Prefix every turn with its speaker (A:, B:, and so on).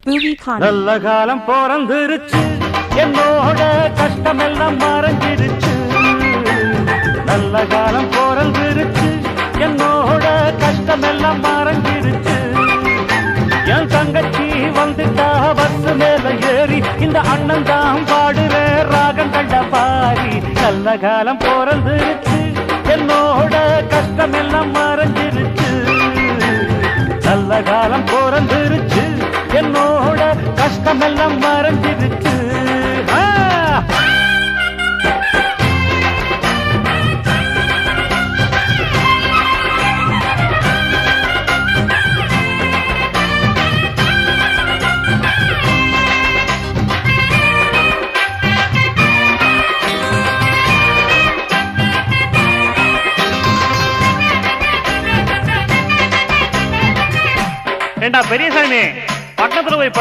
A: Movie Con.
B: நல்ல காலம் பிறந்துருச்சு, என்னோட கஷ்டமெல்லாம் மறைஞ்சிருச்சு. நல்ல காலம் பிறந்துருச்சு, என்னோட கஷ்டமெல்லாம் மறைஞ்சிருச்சு. என் தங்கச்சி வந்துட்டா பஸ் மேல ஏறி, இந்த அண்ணன் தான் பாடுற ராகம் கண்ட பாரி. நல்ல காலம் பிறந்துருச்சு, என்னோட கஷ்டமெல்லாம் மறைஞ்சிருச்சு. நல்ல காலம் பிறந்துருச்சு, என்னோட கஷ்டமெல்லாம் மறைஞ்சிருச்சு. ஏண்டா பெரியசாமி, பக்கத்துல போய்